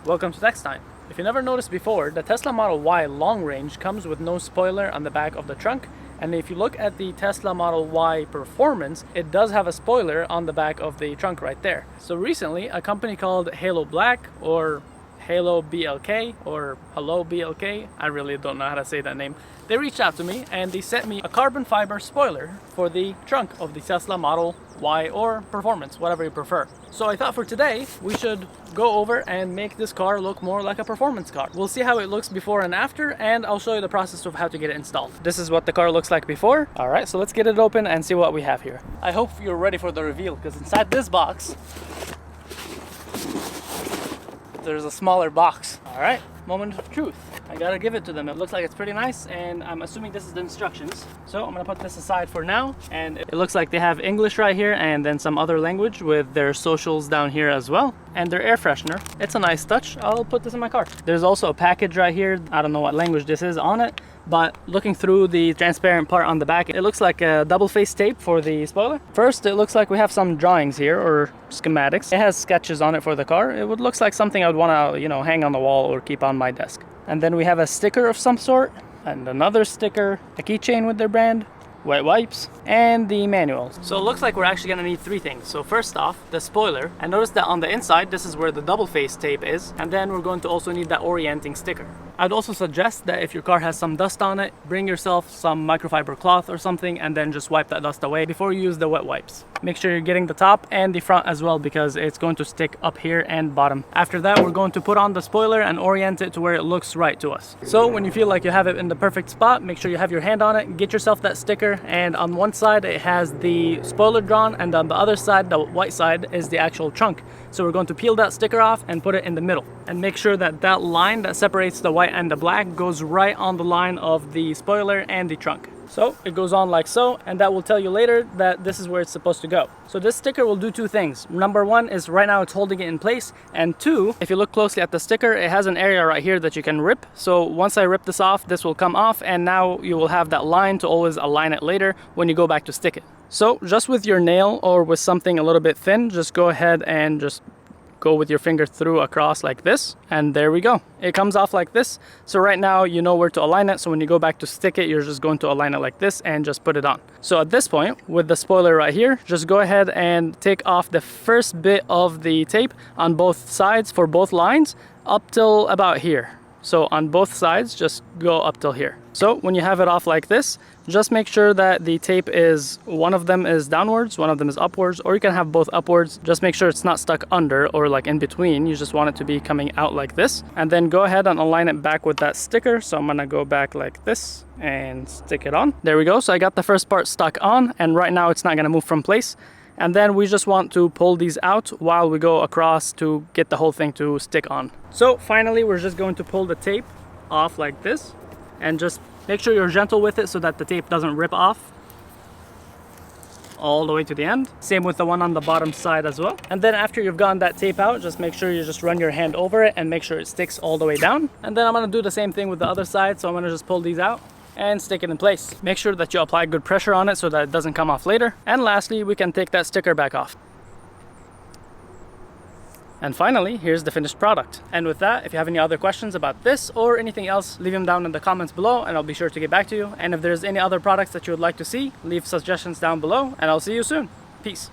Welcome to Next Time. If you never noticed before, the Tesla Model Y long range comes with no spoiler on the back of the trunk, and if you look at the Tesla Model Y Performance, it does have a spoiler on the back of the trunk right there. So recently, a company called HALOBLK or HALOBLK or HALOBLK, I really don't know how to say that name. They reached out to me and they sent me a carbon fiber spoiler for the trunk of the Tesla Model Y or Performance, whatever you prefer. So I thought for today we should go over and make this car look more like a performance car. We'll see how it looks before and after, and I'll show you the process of how to get it installed. This is what the car looks like before. All right, so let's get it open and see what we have here. I hope you're ready for the reveal, because inside this box there's a smaller box. All right, moment of truth. I gotta give it to them. It looks like it's pretty nice, and I'm assuming this is the instructions. So I'm gonna put this aside for now, and it looks like they have English right here and then some other language with their socials down here as well, and their air freshener. It's a nice touch. I'll put this in my car. There's also a package right here. I don't know what language this is on it, but looking through the transparent part on the back, it looks like a double face tape for the spoiler. First, it looks like we have some drawings here, or schematics. It has sketches on it for the car. It would looks like something I would want to, hang on the wall or keep on my desk. And then we have a sticker of some sort, and another sticker, a keychain with their brand, wet wipes, and the manual. So it looks like we're actually gonna need three things. So first off, the spoiler. And notice that on the inside, this is where the double face tape is. And then we're going to also need that orienting sticker. I'd also suggest that if your car has some dust on it, bring yourself some microfiber cloth or something and then just wipe that dust away before you use the wet wipes. Make sure you're getting the top and the front as well, because it's going to stick up here and bottom. After that, we're going to put on the spoiler and orient it to where it looks right to us. So when you feel like you have it in the perfect spot, make sure you have your hand on it, get yourself that sticker, and on one side it has the spoiler drawn, and on the other side, the white side, is the actual trunk. So we're going to peel that sticker off and put it in the middle, and make sure that that line that separates the white and the black goes right on the line of the spoiler and the trunk. So it goes on like so, and that will tell you later that this is where it's supposed to go. So this sticker will do two things. Number one is right now it's holding it in place, and two, if you look closely at the sticker, it has an area right here that you can rip. So once I rip this off, this will come off, and now you will have that line to always align it later when you go back to stick it. So just with your nail or with something a little bit thin, just go ahead and just go with your finger through across like this, and there we go. It comes off like this. So right now you know where to align it, so when you go back to stick it, you're just going to align it like this and just put it on. So at this point, with the spoiler right here, just go ahead and take off the first bit of the tape on both sides for both lines up till about here. So on both sides, just go up till here. So when you have it off like this, just make sure that the tape is, one of them is downwards, one of them is upwards, or you can have both upwards. Just make sure it's not stuck under or like in between. You just want it to be coming out like this. And then go ahead and align it back with that sticker. So I'm gonna go back like this and stick it on. There we go. So I got the first part stuck on, and right now it's not gonna move from place. And then we just want to pull these out while we go across to get the whole thing to stick on. So finally, we're just going to pull the tape off like this, and just make sure you're gentle with it so that the tape doesn't rip off all the way to the end. Same with the one on the bottom side as well. And then after you've gotten that tape out, just make sure you just run your hand over it and make sure it sticks all the way down. And then I'm gonna do the same thing with the other side. So I'm gonna just pull these out and stick it in place. Make sure that you apply good pressure on it so that it doesn't come off later. And lastly, we can take that sticker back off. And finally, here's the finished product. And with that, if you have any other questions about this or anything else, leave them down in the comments below and I'll be sure to get back to you. And if there's any other products that you would like to see, leave suggestions down below, and I'll see you soon. Peace.